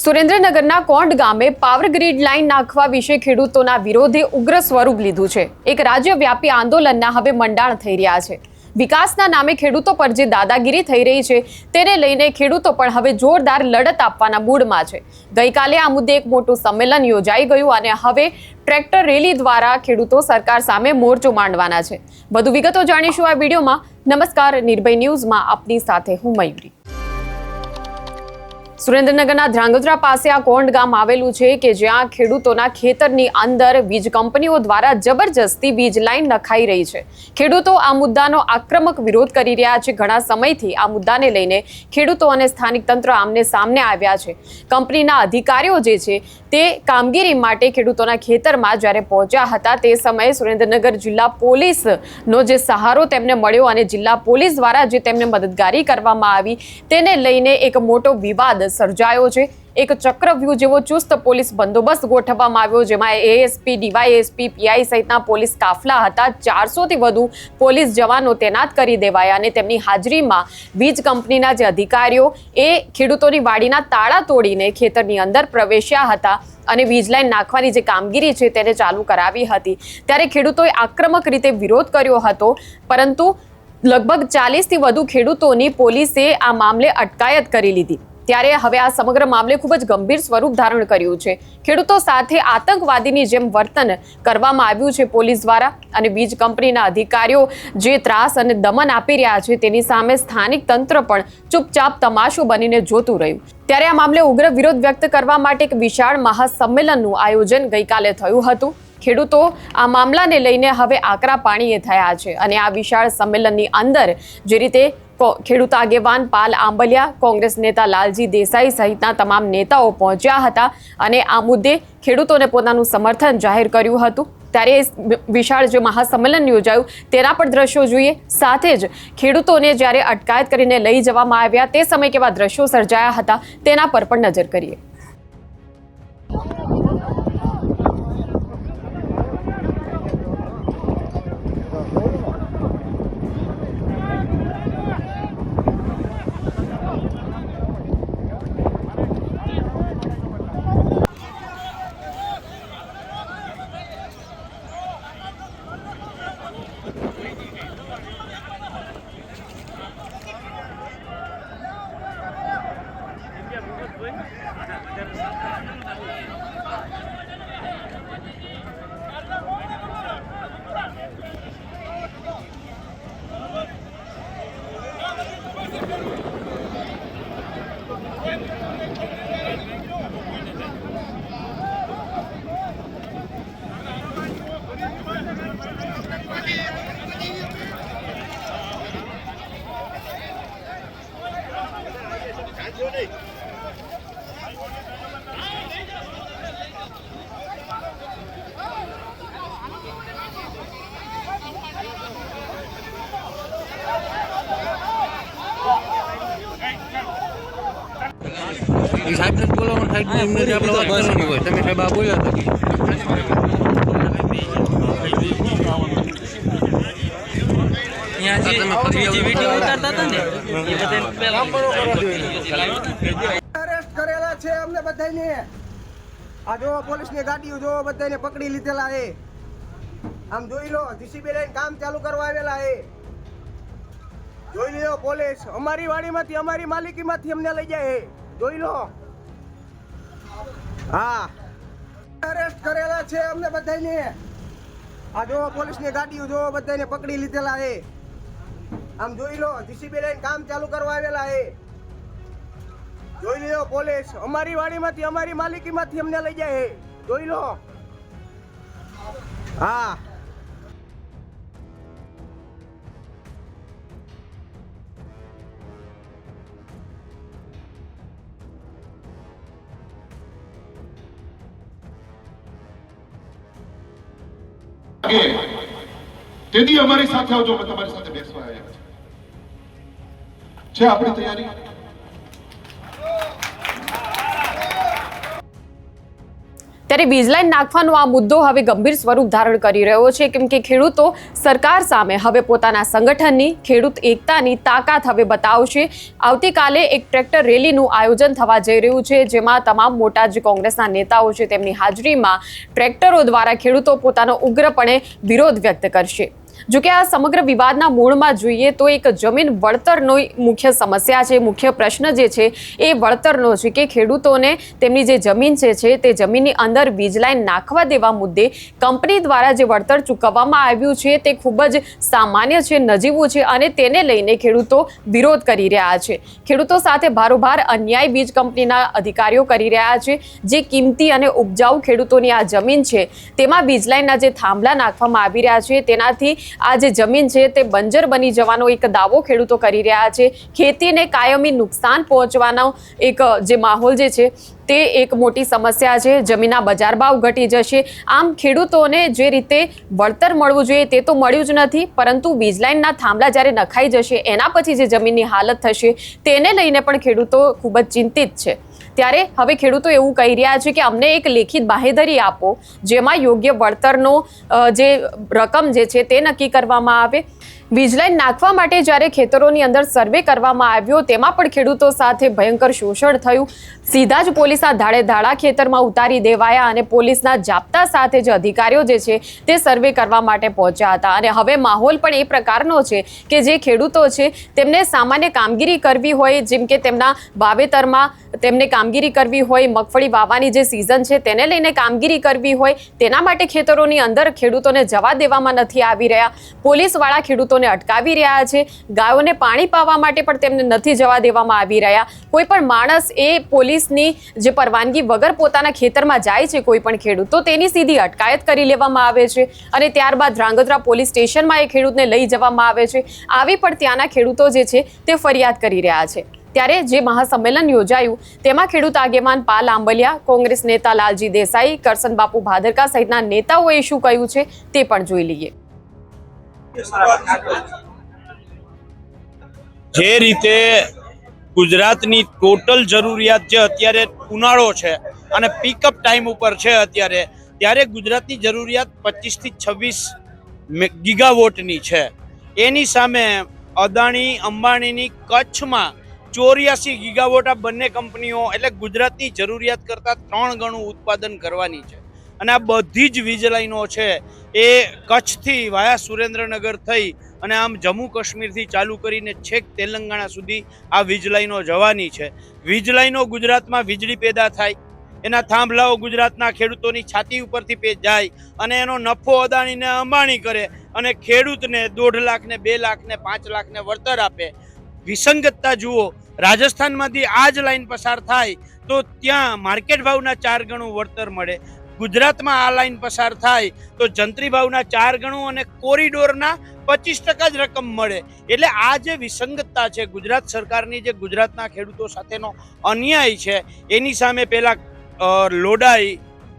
સુરેન્દ્રનગરના કોંડ ગામે power grid line નાખવા વિશે ખેડૂતોના વિરોધે ઉગ્ર સ્વરૂપ લીધું છે। એક રાજ્યવ્યાપી આંદોલનના હવે મંડાણ થઈ રહ્યા છે। વિકાસના નામે ખેડૂતો પર જે દાદાગીરી થઈ રહી છે તેને લઈને ખેડૂતો પણ હવે જોરદાર લડત આપવાના મૂડમાં છે। ગઈકાલે આ મુદ્દે એક મોટું સંમેલન યોજાઈ ગયું અને હવે ટ્રેક્ટર રેલી દ્વારા ખેડૂતો સરકાર સામે મોરચો માંડવાના છે। વધુ વિગતો જાણીશું આ વિડીયોમાં। નમસ્કાર, નિર્ભય ન્યૂઝમાં આપની સાથે હું મયુરી। સુરેન્દ્રનગરના ધ્રાંગધ્રા પાસે આ કોંડ ગામ આવેલું છે કે જ્યાં ખેડૂતોના ખેતરની અંદર વીજ કંપનીઓ દ્વારા જબરજસ્તી વીજ લાઇન નખાઈ રહી છે। ખેડૂતો આ મુદ્દાનો આક્રમક વિરોધ કરી રહ્યા છે। ઘણા સમયથી આ મુદ્દાને લઈને ખેડૂતો અને સ્થાનિક તંત્ર આમને સામને આવ્યા છે। કંપનીના અધિકારીઓ જે છે તે કામગીરી માટે ખેડૂતોના ખેતરમાં જ્યારે પહોંચ્યા હતા તે સમયે સુરેન્દ્રનગર જિલ્લા પોલીસનો જે સહારો તેમને મળ્યો અને જિલ્લા પોલીસ દ્વારા જે તેમને મદદગારી કરવામાં આવી તેને લઈને એક મોટો વિવાદ સર્જાયો છે। એક ચક્રવ્યૂહ જેવો ચુસ્ત પોલીસ બંદોબસ્ત ગોઠવવામાં આવ્યો, જેમાં એએસપી, ડીવાયએસપી, પીઆઈ સહિતના પોલીસ કાફલા હતા। 400થી વધુ પોલીસ જવાનો તૈનાત કરી દેવાયા અને તેમની હાજરીમાં વીજ કંપનીના જે અધિકારીઓ એ ખેડૂતોની વાડીના તાળા તોડીને ખેતરની અંદર પ્રવેશ્યા હતા અને વીજ લાઇન નાખવાની જે કામગીરી છે તેને ચાલુ કરાવી હતી। ત્યારે ખેડૂતોએ આક્રમક રીતે વિરોધ કર્યો હતો, પરંતુ લગભગ 40થી વધુ ખેડૂતોની પોલીસે આ મામલે અટકાયત કરી લીધી। ત્યારે હવે આ સમગ્ર મામલે ખૂબ જ ગંભીર સ્વરૂપ ધારણ કર્યું છે। ખેડૂતો સાથે આતંકવાદીની જેમ વર્તન કરવામાં આવ્યું છે પોલીસ દ્વારા અને વીજ કંપનીના અધિકારીઓ જે ત્રાસ અને દમન આપી રહ્યા છે તેની સામે સ્થાનિક તંત્ર પણ ચૂપચાપ તમાશો બનીને જોતું રહ્યું। ત્યારે આ મામલે ઉગ્ર વિરોધ વ્યક્ત કરવા માટે એક વિશાળ મહાસંમેલનનું આયોજન ગઈકાલે થયું હતું। ખેડૂતો આ મામલાને લઈને હવે આકરા પાણીએ થયા છે અને આ વિશાળ સંમેલનની અંદર જે રીતે ખેડૂત આગેવાન પાલ આંબલિયા, કોંગ્રેસ નેતા લાલજી દેસાઈ સહિતના તમામ નેતાઓ પહોંચ્યા હતા અને આ મુદ્દે ખેડૂતોને પોતાનું સમર્થન જાહેર કર્યું હતું। ત્યારે વિશાળ જે મહાસંમેલન યોજાયું તેના પણ દ્રશ્યો જોઈએ। સાથે જ ખેડૂતોને જ્યારે અટકાયત કરીને લઈ જવામાં આવ્યા તે સમયે કેવા દ્રશ્યો સર્જાયા હતા તેના પર પણ નજર કરીએ। સાહેબ ને બોલાવો, સાહેબ ને એમને આપણે વાત કરવાની હોય। તમે સાહેબ આ બોલ્યા હતા અરેસ્ટ કરેલા છે અમને બધાને। આ જો પોલીસની ગાડીઓ જો બધાને પકડી લીધેલા છે। આમ જોઈ લો, જીસીબી લઈને કામ ચાલુ કરવા આવેલા છે। જોઈ લો, પોલીસ અમારી વાડીમાંથી અમારી માલિકીમાંથી અમને લઈ જાય છે। જોઈ લો, હા અરેસ્ટ કરેલા છે અમને બધાને। આ જો પોલીસની ગાડીઓ જો બધાને પકડી લીધેલા છે। આમ જોઈ લો, જીસીબી લઈને કામ ચાલુ કરવા આવેલા છે। જોઈ લો, પોલીસ અમારી વાડીમાંથી અમારી માલિકીમાંથી અમને લઈ જાય છે। જોઈ લો, હા તેથી અમારી સાથે આવજો, અમે તમારી સાથે બેસવા આવ્યા છે આપણી તૈયારી। ત્યારે વીજ લાઈન નાખવાનો આ મુદ્દો હવે ગંભીર સ્વરૂપ ધારણ કરી રહ્યો છે, કેમ કે ખેડૂતો સરકાર સામે હવે પોતાના સંગઠનની, ખેડૂત એકતાની તાકાત હવે બતાવશે. આવતીકાલે એક ટ્રેક્ટર રેલીનું આયોજન થવા જઈ રહ્યું છે, જેમાં તમામ મોટા જે કોંગ્રેસના નેતાઓ છે તેમની હાજરીમાં ટ્રેક્ટરો દ્વારા ખેડૂતો પોતાનો ઉગ્રપણે વિરોધ વ્યક્ત કરશે. જોકે આ સમગ્ર વિવાદના મૂળમાં જોઈએ તો એક જમીન વળતરનો મુખ્ય સમસ્યા છે, મુખ્ય પ્રશ્ન જે છે એ વળતરનો છે કે ખેડૂતોને તેમની જે જમીન છે તે જમીનની અંદર વીજ લાઈન નાખવા દેવા મુદ્દે કંપની દ્વારા જે વળતર ચૂકવવામાં આવ્યું છે તે ખૂબ જ સામાન્ય છે, નજીવું છે અને તેને લઈને ખેડૂતો વિરોધ કરી રહ્યા છે. ખેડૂતો સાથે ભારોભાર અન્યાય વીજ કંપનીના અધિકારીઓ કરી રહ્યા છે. જે કિંમતી અને ઉપજાઉ ખેડૂતોની આ જમીન છે તેમાં વીજ લાઈનના જે થાંભલા નાખવામાં આવી રહ્યા છે તેનાથી આ જે જમીન છે તે બંજર બની જવાનો એક દાવો ખેડૂતો કરી રહ્યા છે. ખેતીને કાયમી નુકસાન પહોંચવાનો એક જે માહોલ જે છે તે એક મોટી સમસ્યા છે. જમીનના બજાર ભાવ ઘટી જશે. આમ ખેડૂતોને જે રીતે વળતર મળવું જોઈએ તે તો મળ્યું જ નથી, પરંતુ વીજ લાઈનના થાંભલા જ્યારે નખાઈ જશે એના પછી જે જમીનની હાલત થશે તેને લઈને પણ ખેડૂતો ખૂબ જ ચિંતિત છે. ત્યારે હવે ખેડૂતો એવું કહી રહ્યા છે કે અમને એક લેખિત બાહેધરી આપો જેમાં યોગ્ય વળતરનો જે રકમ જે છે તે નક્કી કરવામાં આવે. વીજ લાઈન નાખવા માટે જ્યારે ખેતરોની અંદર સર્વે કરવામાં આવ્યો તેમાં પણ ખેડૂતો સાથે ભયંકર શોષણ થયું. સીધા જ પોલીસના ધાડે ધાડા ખેતરમાં ઉતારી દેવાયા અને પોલીસના જાપ્તા સાથે જે અધિકારીઓ જે છે તે સર્વે કરવા માટે પહોંચ્યા હતા. અને હવે માહોલ પણ એ પ્રકારનો છે કે જે ખેડૂતો છે તેમને સામાન્ય કામગીરી કરવી હોય, જેમ કે તેમના વાવેતરમાં તેમને કામગીરી કરવી હોય, મગફળી વાવવાની જે સિઝન છે તેને લઈને કામગીરી કરવી હોય, તેના માટે ખેતરોની અંદર ખેડૂતોને જવા દેવામાં નથી આવી રહ્યા. પોલીસવાળા ખેડૂતોને અટકાવી રહ્યા છે. ગાયોને પાણી પાવા માટે પણ તેમને નથી જવા દેવામાં આવી રહ્યા. કોઈ પણ માણસ એ પોલીસની જે પરવાનગી વગર પોતાના ખેતરમાં જાય છે કોઈ પણ ખેડૂત, તો તેની સીધી અટકાયત કરી લેવામાં આવે છે અને ત્યારબાદ ધ્રાંગધ્રા પોલીસ સ્ટેશનમાં એ ખેડૂતને લઈ જવામાં આવે છે. આવી પણ ત્યાંના ખેડૂતો જે છે તે ફરિયાદ કરી રહ્યા છે. ત્યારે જે મહાસંમેલન યોજાયું તેમાં ખેડૂત આગેવાન પાલ આંબલિયા, કોંગ્રેસ નેતા લાલજી દેસાઈ, કરસન બાપુ ભાદરકા સહિતના નેતાઓએ શું કહ્યું છે તે પણ જોઈ લઈએ. જે રીતે ગુજરાતની ટોટલ જરૂરિયાત જે અત્યારે ઉનાળો છે અને પિકઅપ ટાઈમ ઉપર છે અત્યારે, ત્યારે ગુજરાતની જરૂરિયાત 25 થી 26 ગીગાવોટની છે. એની સામે અદાણી અંબાણીની કચ્છમાં 84 ગીગાવોટ આ બંને કંપનીઓ એટલે ગુજરાતની જરૂરિયાત કરતાં 3 ગણું ઉત્પાદન કરવાની છે. અને આ બધી જ વીજ લાઈનો છે એ કચ્છથી વાયા સુરેન્દ્રનગર થઈ અને આમ જમ્મુ કાશ્મીરથી ચાલુ કરીને છેક તેલંગાણા સુધી આ વીજ લાઈનો જવાની છે. વીજ લાઈનો ગુજરાતમાં વીજળી પેદા થાય, એના થાંભલાઓ ગુજરાતના ખેડૂતોની છાતી ઉપરથી જાય અને એનો નફો અદાણી ને અંબાણી કરે અને ખેડૂતને 1.5 લાખ ને 2 લાખ ને 5 લાખ ને વળતર આપે. વિસંગતતા જુઓ, રાજસ્થાનમાંથી આ જ લાઈન પસાર થાય તો ત્યાં માર્કેટ ભાવના 4 ગણું વળતર મળે. ગુજરાતમાં આ લાઈન પસાર થાય તો જંત્રી ભાવના 4 ગણું અને કોરિડોરના 25% જ રકમ મળે. એટલે આ જે વિસંગતતા છે ગુજરાત સરકારની, જે ગુજરાતના ખેડૂતો સાથેનો અન્યાય છે, એની સામે પહેલા લોડાઈ,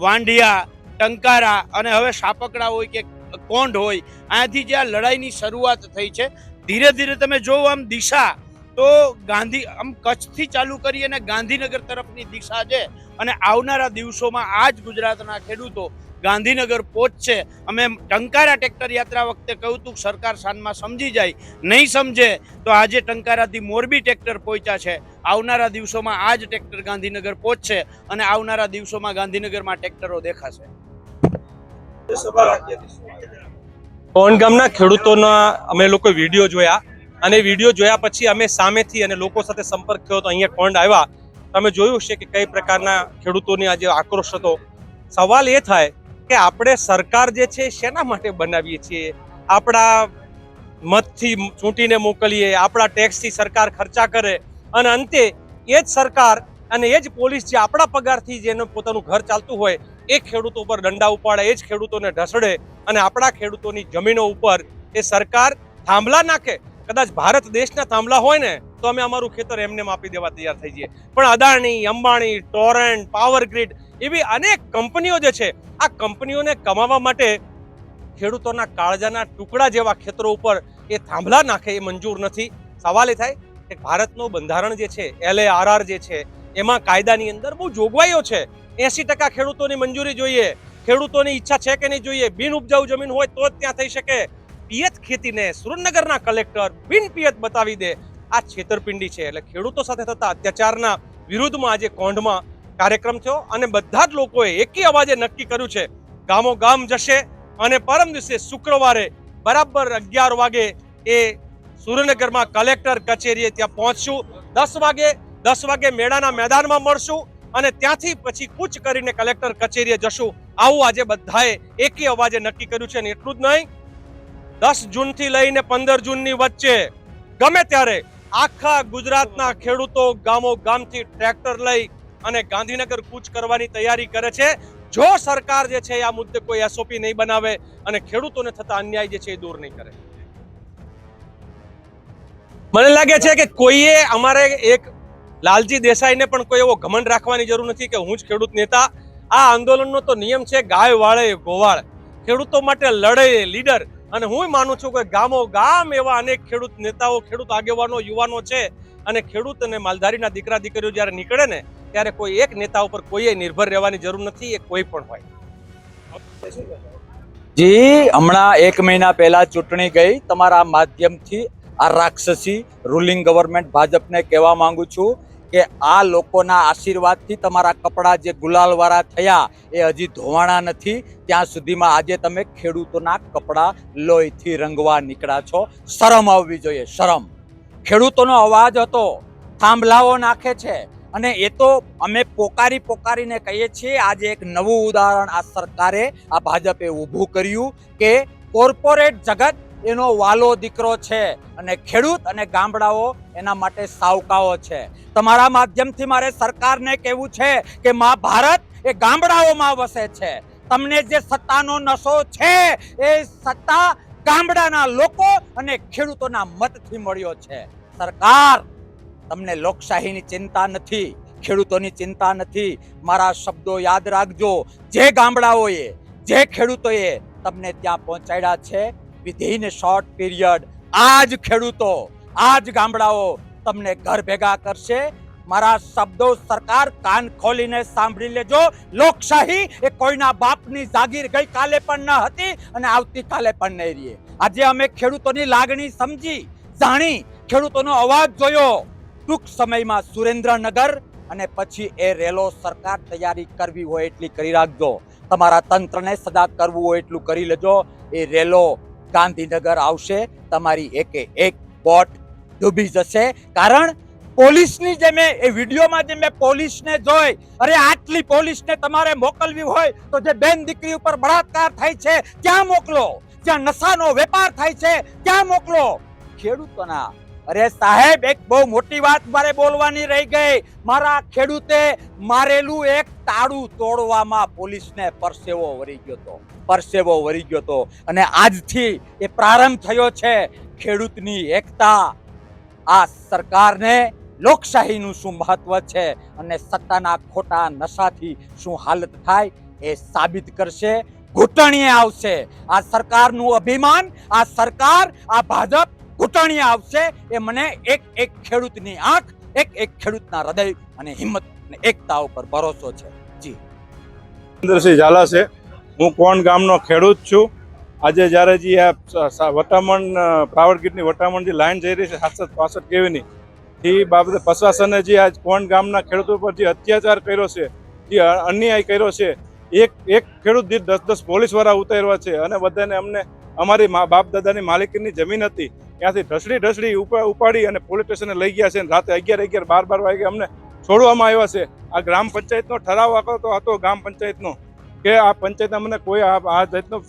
વાંઢિયા, ટંકારા અને હવે સાપકડા હોય કે કોંઢ હોય, અહીંયાથી જે આ લડાઈની શરૂઆત થઈ છે. ધીરે ધીરે તમે જોવો આમ દિશા તો ગાંધી આમ કચ્છથી ચાલુ કરી અને ગાંધીનગર તરફની દિશા છે. અને આવનારા દિવસોમાં આ જ ગુજરાતના ખેડૂતો ગાંધીનગર પહોંચશે. અમે ટંકારા ટ્રેક્ટર યાત્રા વખતે કહ્યું હતું સરકાર સાનમાં સમજી જાય, નહીં સમજે તો આજે ટંકારાથી મોરબી ટ્રેક્ટર પહોંચ્યા છે. આવનારા દિવસોમાં આ જ ટ્રેક્ટર ગાંધીનગર પહોંચશે અને આવનારા દિવસોમાં ગાંધીનગરમાં ટ્રેક્ટરો દેખાશે. કોણ ગામના ખેડૂતોના અમે લોકો વિડીયો જોયા અને વિડીયો જોયા પછી અમે સામેથી અને લોકો સાથે સંપર્ક થયો તો અહીંયા કોંડ આવ્યા. તમે જોયું છે કે કઈ પ્રકારના ખેડૂતોની આજે આક્રોશ હતો. સવાલ એ થાય કે આપણે સરકાર જે છે શેના માટે બનાવીએ છીએ? આપણા મતથી ચૂંટીને મોકલીએ, આપણા ટેક્સથી સરકાર ખર્ચા કરે અને અંતે એ જ સરકાર અને એ જ પોલીસ જે આપણા પગારથી જેનું પોતાનું ઘર ચાલતું હોય એ ખેડૂતો ઉપર દંડા ઉપાડે, એ જ ખેડૂતોને ઢસડે અને આપણા ખેડૂતોની જમીનો ઉપર એ સરકાર થાંભલા નાખે. કદાચ ભારત દેશના થાંભલા હોય ને તો અમે અમારું ખેતર એમને આપી દેવા તૈયાર થઈ જઈએ. પણ Adani, Ambani, Torrent, power grid એવી અનેક કંપનીઓ જે છે, આ કંપનીઓને કમાવા માટે ખેડૂતોના કાળજાના ટુકડા જેવા ખેતરો ઉપર એ થાંભલા નાખે એ મંજૂર નથી. સવાલ એ થાય કે ભારતનું બંધારણ જે છે, LARR જે છે, એમાં કાયદાની અંદર બહુ જોગવાઈઓ છે. 80% ખેડૂતોની મંજૂરી જોઈએ, ખેડૂતોની ઈચ્છા છે કે નહીં જોઈએ, બિન ઉપજાઉ જમીન હોય તો જ ત્યાં થઈ શકે. પિયત ખેતીને સુરેન્દ્રનગરના કલેક્ટર બિન પિયત બતાવી દે, આ છેતરપિંડી છે. એટલે ખેડૂતો સાથે થતા અત્યાચારના વિરુદ્ધમાં આજે કોંઢમાં કાર્યક્રમ થયો અને બધા જ લોકોએ એકી અવાજે નક્કી કર્યું છે ગામો ગામ જશે અને પરમ દિવસે શુક્રવારે બરાબર 11 વાગે એ સુરેન્દ્રનગરમાં કલેક્ટર કચેરીએ ત્યાં પહોંચશું. 10 વાગે મેળાના મેદાનમાં મળશું અને ત્યાંથી પછી કૂચ કરીને કલેક્ટર કચેરીએ જશું. આવું આજે બધાએ એકી અવાજે નક્કી કર્યું છે. અને એટલું જ નહીં, 10 જૂનથી લઈને 15 જૂનની વચ્ચે ગમે ત્યારે આખા ગુજરાતના ખેડૂતો ગામો ગામથી ટ્રેક્ટર લઈ અને ગાંધીનગર કૂચ કરવાની તૈયારી કરે છે. જો સરકાર જે છે આ મુદ્દે કોઈ એસઓપી નહીં બનાવે અને ખેડૂતોને થતા અન્યાય જે છે એ દૂર નહીં કરે. મને લાગે છે કે કોઈએ અમારે એક લાલજી દેસાઈને પણ કોઈ એવો ઘમંડ રાખવાની જરૂર નથી કે હું જ ખેડૂત નેતા. આ આંદોલનનો તો નિયમ છે ગાય વાળે ગોવાળ, ખેડૂતો માટે લડે લીડર. અને હું માનું છું કે ગામો ગામ એવા અનેક ખેડૂત નેતાઓ, ખેડૂત આગેવાનો, યુવાનો છે. અને ખેડૂત અને માલધારીના દીકરા દીકરીઓ જ્યારે નીકળે ને ત્યારે કોઈ એક નેતા ઉપર કોઈએ નિર્ભર રહેવાની જરૂર નથી, એ કોઈ પણ હોય. જી, હમણાં 1 મહિના પહેલા ચૂંટણી ગઈ. તમારા માધ્યમથી આ રાક્ષસી રૂલિંગ ગવર્મેન્ટ ભાજપને કહેવા માંગુ છું કે આ લોકોના આશીર્વાદથી તમારા કપડાં જે ગુલાલવાળા થયા એ હજી ધોવાણા નથી. ત્યાં સુધીમાં આજે તમે ખેડૂતોના કપડાં લોહીથી રંગવા નીકળ્યા છો. શરમ આવવી જોઈએ, શરમ. ખેડૂતોનો અવાજ હતો, થાંભલાઓ નાખે છે. અને એ તો અમે પોકારીને કહીએ છીએ. આજે એક નવું ઉદાહરણ આ સરકારે, આ ભાજપે ઊભું કર્યું કે કોર્પોરેટ જગત એનો વાલો દીકરો છે અને ખેડૂત અને ગામડાઓ એના માટે સાવકાઓ છે. તમારા માધ્યમથી મારે સરકારને કહેવું છે કે મા ભારત એ ગામડાઓમાં વસે છે. તમને જે સત્તાનો નશો છે એ સત્તા ગામડાના લોકો અને ખેડૂતોના મતથી મળ્યો છે. સરકાર, તમને લોકશાહીની ચિંતા નથી, ખેડૂતોની ચિંતા નથી. મારા શબ્દો યાદ રાખજો. જે ગામડાઓએ, જે ખેડૂતોએ તમને ત્યાં પહોંચાડ્યા છે, વિધિન શોર્ટ પીરિયડ આ જ ખેડૂતો, આ જ ગામડાઓ તમને ઘર ભેગા કરશે. મારા શબ્દો સરકાર કાન ખોલીને સાંભળી લેજો. લોકશાહી એ કોઈના બાપની જાગીર ગઈકાલે પણ ન હતી અને આવતીકાલે પણ નહીં રહે. આજે અમે ખેડૂતોની લાગણી સમજી, જાણી, ખેડૂતોનો અવાજ જોયો. ટૂંક સમયમાં સુરેન્દ્રનગર અને પછી એ રેલો સરકાર તૈયારી કરવી હોય એટલી કરી રાખજો. તમારા તંત્રને સદા કરવું હોય એટલું કરી લેજો. એ રેલો ગાંધીનગર આવશે. તમારી એકે એક બોટ ડૂબી જશે. કારણ પોલીસની જે મેં એ વિડીયોમાં જે મેં પોલીસને જોઈ, અરે આટલી પોલીસને તમારે મોકલવી હોય તો જે બેન દીકરી ઉપર બળાત્કાર થાય છે ત્યાં મોકલો, જ્યાં નશાનો વેપાર થાય છે ત્યાં મોકલો. ખેડૂતોના, અરે સાહેબ, એક બહુ મોટી વાત મારે બોલવાની રહી ગઈ. મારા ખેડૂતે મારેલું એક તાળું તોડવામાં પોલીસને પરસેવો વરી ગયો હતો. અને આજથી એ પ્રારંભ થયો છે ખેડૂતની એકતા. આ સરકારને લોકશાહીનું શું મહત્વ છે અને સત્તાના ખોટા નશાથી શું હાલત થાય એ સાબિત કરશે. ઘૂંટણીએ આવશે આ સરકારનું અભિમાન. આ સરકાર, આ ભાજપ ઘૂંટણીએ આવશે. એ મને એક ખેડૂતની આંખ, એક ખેડૂતના હૃદય અને હિંમત અને એકતા ઉપર ભરોસો છે. જી, સુરેન્દ્રસિંહ ઝાલા છે. હું કોણ ગામનો ખેડૂત છું. આજે જ્યારે જે આ વટામણ પાવર ગ્રીડની વટામણ જે લાઈન જઈ રહી છે 765 કેવીની, એ બાબતે પ્રશાસને જે આજ કોણ ગામના ખેડૂતો પર જે અત્યાચાર કર્યો છે, જે અન્યાય કર્યો છે, એક ખેડૂત દીઠ 10 પોલીસવાળા ઉતાર્યા છે અને બધાને અમને અમારી બાપ દાદાની માલિકીની જમીન હતી ત્યાંથી ઢસડી ઉપાડી અને પોલીસ સ્ટેશને લઈ ગયા છે. રાતે 11, 12 વાગે અમને છોડવામાં આવ્યા છે. આ ગ્રામ પંચાયતનો ઠરાવ હતો ગ્રામ પંચાયતનો કે આ પંચાયત અમને કોઈ આ જાતનું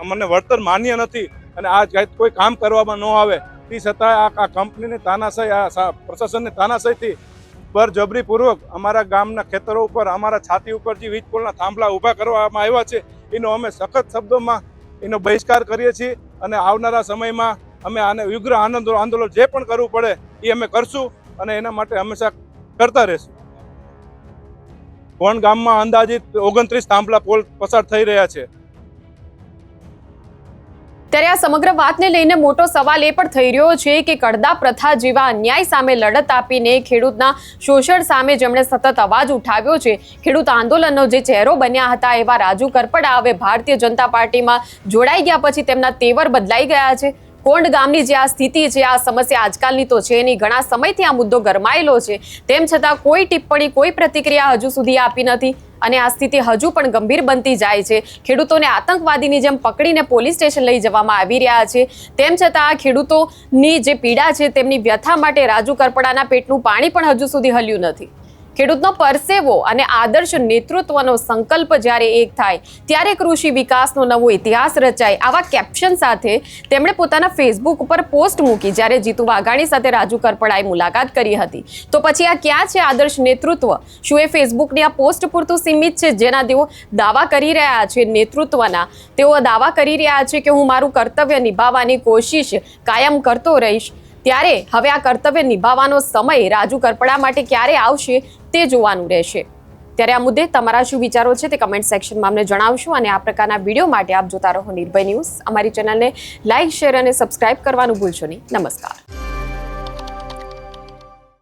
અમને વળતર માન્ય નથી અને આ જાત કોઈ કામ કરવામાં ન આવે. તે છતાં આ કંપનીની તાનાશાહી, આ પ્રશાસનની તાનાશાહીથી બળજબરીપૂર્વક અમારા ગામના ખેતરો ઉપર, અમારા છાતી ઉપર જે વીજ પોલના થાંભલા ઊભા કરવામાં આવ્યા છે, એનો અમે સખત શબ્દોમાં એનો બહિષ્કાર કરીએ છીએ. અને આવનારા સમયમાં અમે આને ઉગ્ર આંદોલન જે પણ કરવું પડે એ અમે કરશું અને એના માટે હંમેશા કરતા રહેશું. કોણ ગામમાં અંદાજિત 29 થાંભલા પોલ પસાર થઈ રહ્યા છે. ત્યારે આ સમગ્ર વાતને લઈને મોટો સવાલ એ પણ થઈ રહ્યો છે કે કડદા પ્રથા જેવા અન્યાય સામે લડત આપીને ખેડૂતના શોષણ સામે જેમણે સતત અવાજ ઉઠાવ્યો છે, ખેડૂત આંદોલનનો જે ચહેરો બન્યા હતા એવા રાજુ કરપડા હવે ભારતીય જનતા પાર્ટીમાં જોડાઈ ગયા પછી તેમના તેવર બદલાઈ ગયા છે. કોંડ ગામની જે આ સ્થિતિ છે, આ સમસ્યા આજકાલની તો છે નહીં, ઘણા સમયથી આ મુદ્દો ગરમાયેલો છે. તેમ છતાં કોઈ ટિપ્પણી, કોઈ પ્રતિક્રિયા હજુ સુધી આપી નથી અને આ સ્થિતિ હજુ પણ ગંભીર બનતી જાય છે. ખેડૂતોને આતંકવાદીની જેમ પકડીને પોલીસ સ્ટેશન લઈ જવામાં આવી રહ્યા છે. તેમ છતાં આ ખેડૂતોની જે પીડા છે, તેમની વ્યથા માટે રાજુ કરપડાના પેટનું પાણી પણ હજુ સુધી હલ્યું નથી. ખેડૂતનો પરસેવો અને આદર્શ નેતૃત્વનો સંકલ્પ જ્યારે એક થાય ત્યારે કૃષિ વિકાસનો નવો ઇતિહાસ રચાય, આવા કેપ્શન સાથે તેમણે પોતાના ફેસબુક ઉપર પોસ્ટ મૂકી જ્યારે જીતુ વાઘાણી સાથે રાજુ કરપડાએ મુલાકાત કરી હતી. તો પછી આ ક્યાં છે આદર્શ નેતૃત્વ? શું એ ફેસબુકની આ પોસ્ટ પૂરતું સીમિત છે જેના તેઓ દાવા કરી રહ્યા છે નેતૃત્વના? તેઓ દાવા કરી રહ્યા છે કે હું મારું કર્તવ્ય નિભાવવાની કોશિશ કાયમ કરતો રહીશ. ત્યારે હવે આ કર્તવ્ય નિભાવવાનો સમય રાજુ કરપડા માટે ક્યારે આવશે તે જોવાનું રહેશે. ત્યારે આ મુદ્દે તમારા શું વિચારો છે તે કમેન્ટ સેક્શનમાં અમને જણાવશો અને આ પ્રકારના વિડીયો માટે આપ જોતા રહો નિર્ભય ન્યૂઝ. અમારી ચેનલને લાઇક, શેર અને સબસ્ક્રાઇબ કરવાનું ભૂલશો નહીં. નમસ્કાર.